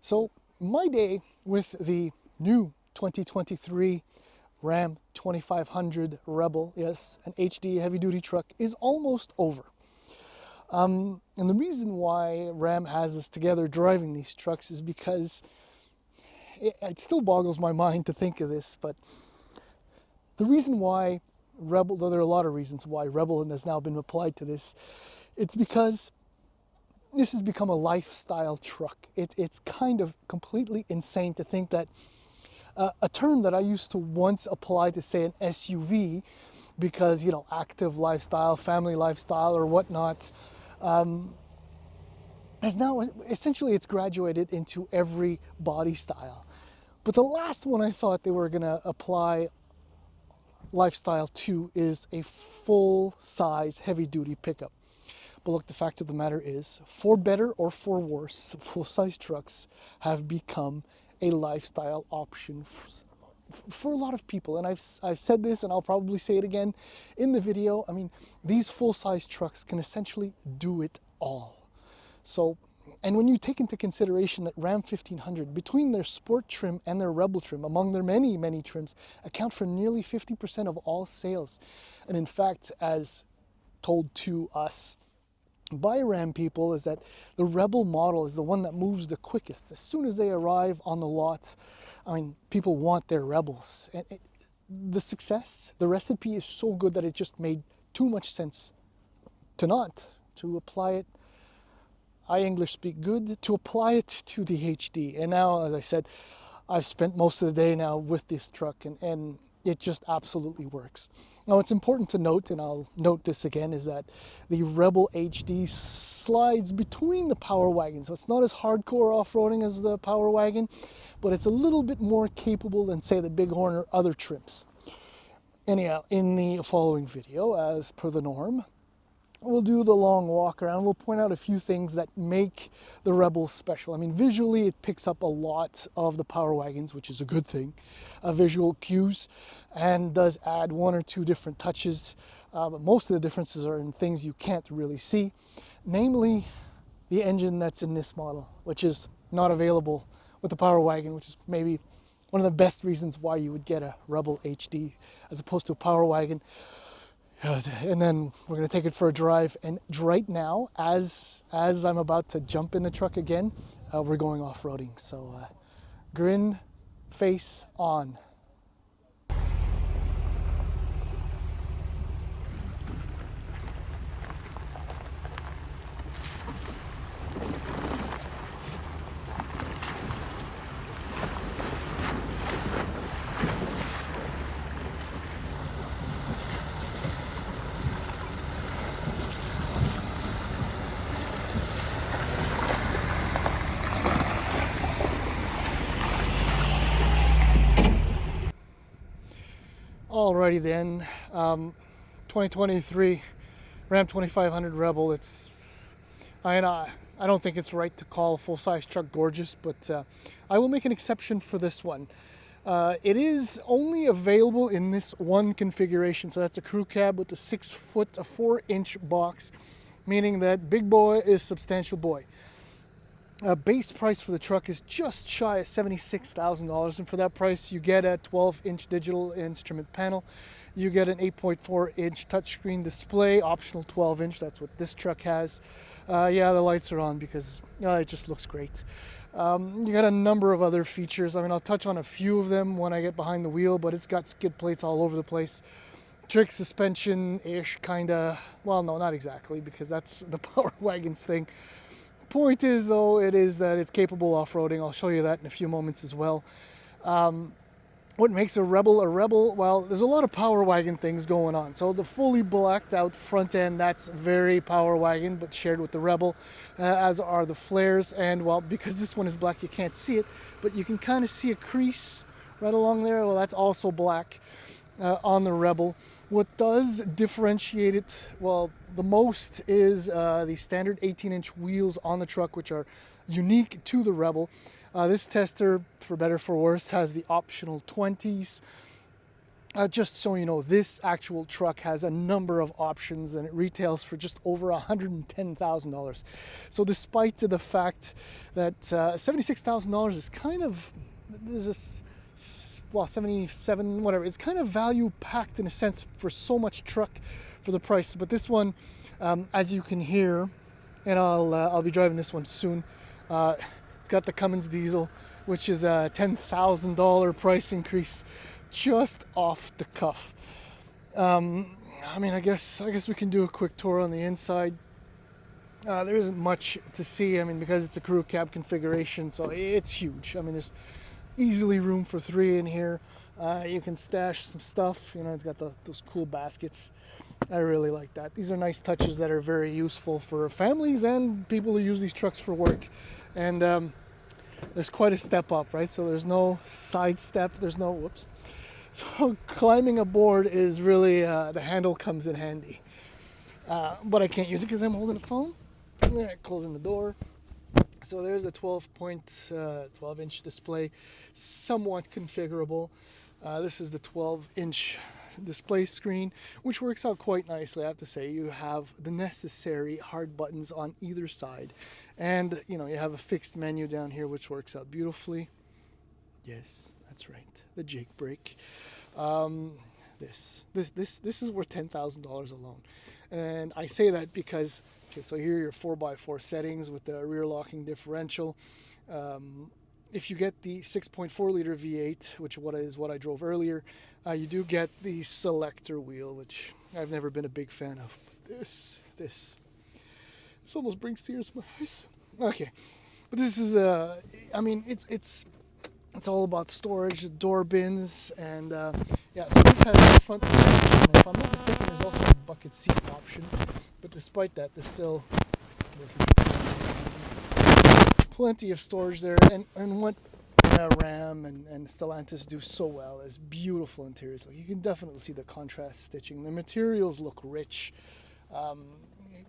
So my day with the new 2023 Ram 2500 Rebel, yes, an HD heavy-duty truck, is almost over. And the reason why Ram has us together driving these trucks is because it still boggles my mind to think of this, but the reason why Rebel, though there are a lot of reasons why Rebel has now been applied to this, it's because this has become a lifestyle truck. It's kind of completely insane to think that a term that I used to once apply to, say, an SUV, because, active lifestyle, family lifestyle, or whatnot, has now, essentially, it's graduated into every body style. But the last one I thought they were going to apply lifestyle to is a full-size, heavy-duty pickup. But look, the fact of the matter is, for better or for worse, full-size trucks have become a lifestyle option for a lot of people. And I've said this, and I'll probably say it again in the video. I mean, these full-size trucks can essentially do it all. So, and when you take into consideration that Ram 1500, between their sport trim and their Rebel trim, among their many, many trims, account for nearly 50% of all sales. And in fact, as told to us by Ram people, is that the Rebel model is the one that moves the quickest. As soon as they arrive on the lot, I mean, people want their Rebels. And the success, the recipe is so good that it just made too much sense to apply it. I English speak good, to apply it to the HD. And now, as I said, I've spent most of the day now with this truck, and it just absolutely works. Now, it's important to note, and I'll note this again, is that the Rebel HD slides between the Power Wagon. So it's not as hardcore off-roading as the Power Wagon, but it's a little bit more capable than, say, the Bighorn or other trims. Anyhow, in the following video, as per the norm, we'll do the long walk around. We'll point out a few things that make the Rebel special. I mean, visually, it picks up a lot of the Power Wagons, which is a good thing, visual cues, and does add one or two different touches. But most of the differences are in things you can't really see, namely the engine that's in this model, which is not available with the Power Wagon, which is maybe one of the best reasons why you would get a Rebel HD as opposed to a Power Wagon. And then we're going to take it for a drive. And right now, as I'm about to jump in the truck again, we're going off-roading. So grin face on. Alrighty then, 2023 Ram 2500 Rebel. I don't think it's right to call a full-size truck gorgeous, but I will make an exception for this one. It is only available in this one configuration, so that's a crew cab with a 6-foot, a 4-inch box, meaning that big boy is substantial boy. Base price for the truck is just shy of $76,000, and for that price you get a 12-inch digital instrument panel, you get an 8.4-inch touchscreen display, optional 12-inch, that's what this truck has. Yeah, the lights are on because it just looks great. You got a number of other features. I mean, I'll touch on a few of them when I get behind the wheel, but it's got skid plates all over the place. Trick suspension-ish, kinda. Well, no, not exactly, because that's the Power Wagon's thing. Point is, though, is that it's capable off-roading. I'll show you that in a few moments as well. What makes a Rebel? Well, there's a lot of Power Wagon things going on. So the fully blacked out front end, that's very Power Wagon, but shared with the Rebel, as are the flares. And, well, because this one is black, you can't see it, but you can kind of see a crease right along there. Well, that's also black on the Rebel. What does differentiate it, well, the most is the standard 18-inch wheels on the truck, which are unique to the Rebel. This tester, for better or for worse, has the optional 20s. Just so you know, this actual truck has a number of options and it retails for just over $110,000. So despite the fact that $76,000 is kind of, there's this, well, 77, whatever, it's kind of value packed in a sense for so much truck for the price. But this one, as you can hear, and I'll be driving this one soon, it's got the Cummins diesel, which is a $10,000 price increase just off the cuff. I mean, I guess we can do a quick tour on the inside. There isn't much to see. I mean, because it's a crew cab configuration, so it's huge. I mean, there's easily room for 3 in here. You can stash some stuff. You know, it's got those cool baskets. I really like that. These are nice touches that are very useful for families and people who use these trucks for work. And there's quite a step up, right? So there's no side step. There's no whoops. So climbing aboard is really, the handle comes in handy. But I can't use it because I'm holding a phone. Closing the door. So there's a 12-inch display, somewhat configurable. This is the 12-inch display screen, which works out quite nicely, I have to say. You have the necessary hard buttons on either side. And, you know, you have a fixed menu down here, which works out beautifully. Yes, that's right. The Jake brake. This is worth $10,000 alone, and I say that because so here are your 4x4 settings with the rear locking differential. If you get the 6.4 liter V8, which is what I drove earlier, you do get the selector wheel, which I've never been a big fan of. This almost brings tears to my eyes. Okay, but this is I mean, it's all about storage, door bins, and yeah, so this has front storage, and if I'm not mistaken, there's also a bucket seat option, but despite that, there's still plenty of storage there, and what Ram and Stellantis do so well is beautiful interiors. Like, you can definitely see the contrast stitching. The materials look rich.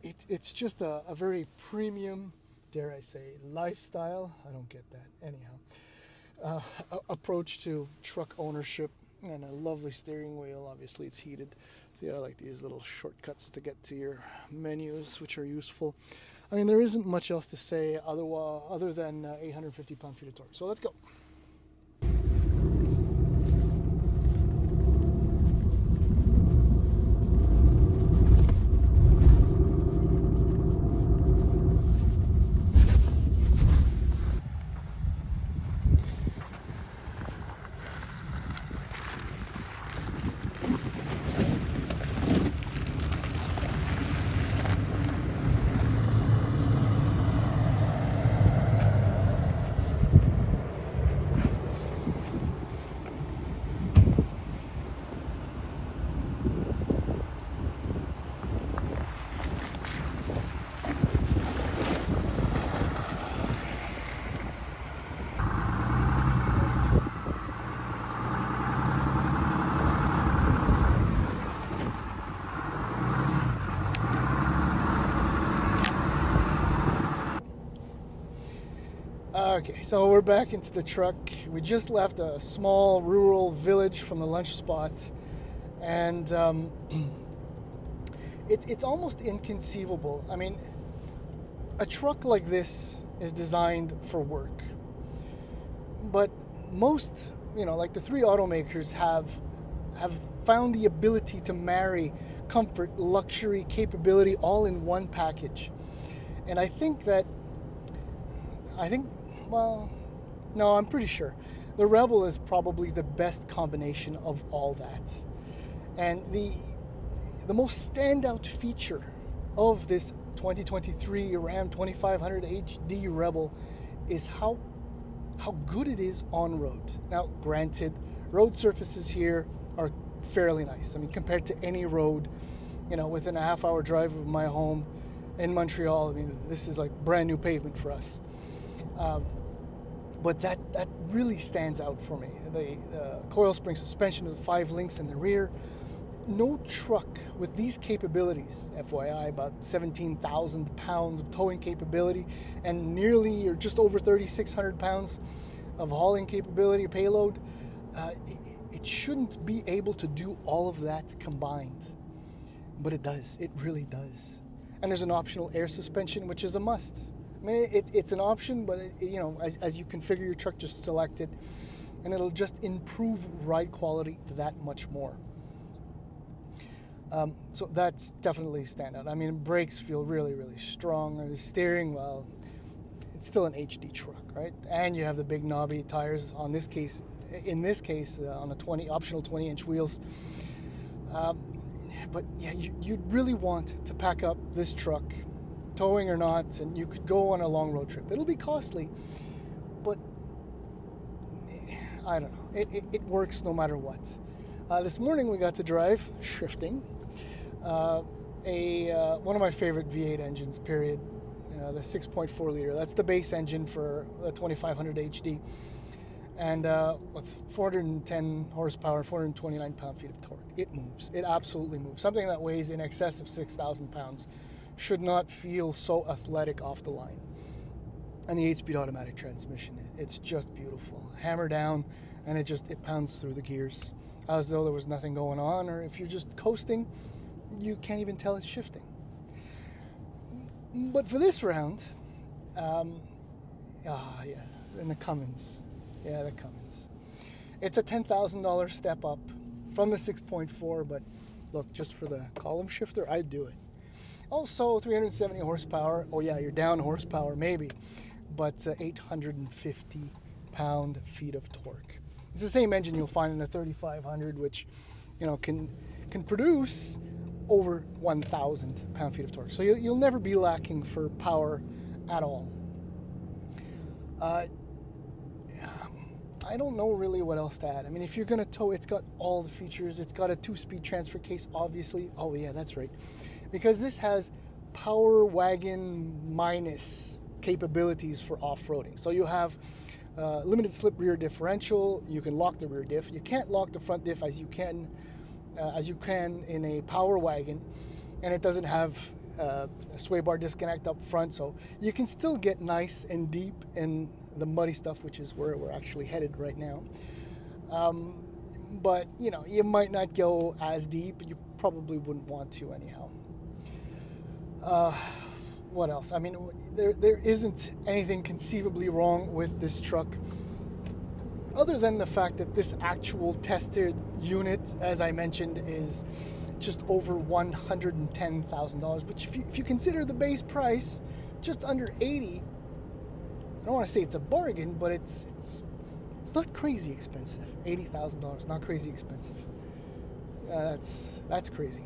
It's just a very premium, dare I say, lifestyle. I don't get that anyhow. Approach to truck ownership, and a lovely steering wheel. Obviously it's heated, so yeah, I like these little shortcuts to get to your menus, which are useful. I mean, there isn't much else to say other than 850 pound-feet of torque. So let's go. Okay, so we're back into the truck. We just left a small rural village from the lunch spot, and it's almost inconceivable. I mean, a truck like this is designed for work, but most, like the 3 automakers have found the ability to marry comfort, luxury, capability all in one package. And well, no, I'm pretty sure the Rebel is probably the best combination of all that. And the most standout feature of this 2023 Ram 2500 HD Rebel is how good it is on road. Now, granted, road surfaces here are fairly nice. I mean, compared to any road, within a half-hour drive of my home in Montreal, I mean, this is like brand new pavement for us. But that really stands out for me. The coil spring suspension with 5 links in the rear. No truck with these capabilities, FYI, about 17,000 pounds of towing capability and nearly or just over 3,600 pounds of hauling capability, payload. It it shouldn't be able to do all of that combined. But it does. It really does. And there's an optional air suspension, which is a must. I mean, it's an option, but as you configure your truck, just select it, and it'll just improve ride quality that much more. So that's definitely a standout. I mean, brakes feel really, really strong. The steering, well, it's still an HD truck, right? And you have the big knobby tires. In this case, on the optional 20-inch wheels. But yeah, you'd really want to pack up this truck, towing or not, and you could go on a long road trip. It'll be costly, but I don't know. It works no matter what. This morning we got to drive, shifting, one of my favorite V8 engines, period. The 6.4 liter. That's the base engine for the 2500 HD. And with 410 horsepower, 429 pound-feet of torque, it moves. It absolutely moves. Something that weighs in excess of 6,000 pounds should not feel so athletic off the line. And the 8-speed automatic transmission, it's just beautiful. Hammer down, and it pounds through the gears as though there was nothing going on, or if you're just coasting, you can't even tell it's shifting. But for this round, and the Cummins. Yeah, the Cummins. It's a $10,000 step up from the 6.4, but look, just for the column shifter, I'd do it. Also, 370 horsepower. Oh yeah, you're down horsepower maybe, but 850 pound-feet of torque. It's the same engine you'll find in the 3500, which can produce over 1,000 pound-feet of torque. So you'll never be lacking for power at all. I don't know really what else to add. I mean, if you're going to tow, it's got all the features. It's got a 2-speed transfer case, obviously. Oh, yeah, that's right. Because this has Power Wagon minus capabilities for off-roading. So you have limited slip rear differential. You can lock the rear diff. You can't lock the front diff as you can in a Power Wagon. And it doesn't have a sway bar disconnect up front. So you can still get nice and deep in the muddy stuff, which is where we're actually headed right now. But you might not go as deep. You probably wouldn't want to anyhow. What else? I mean, there isn't anything conceivably wrong with this truck, other than the fact that this actual tested unit, as I mentioned, is just over $110,000. But if you consider the base price, just under $80,000. I don't want to say it's a bargain, but it's not crazy expensive. $80,000, not crazy expensive. That's crazy.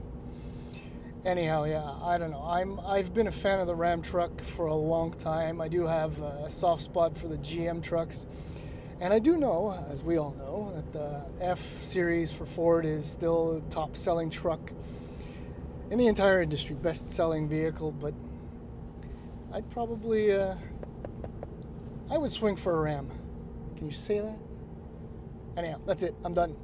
Anyhow, yeah, I don't know. I've been a fan of the Ram truck for a long time. I do have a soft spot for the GM trucks, and I do know, as we all know, that the F Series for Ford is still a top-selling truck in the entire industry, best-selling vehicle. But I'd probably I would swing for a Ram. Can you say that? Anyhow, that's it. I'm done.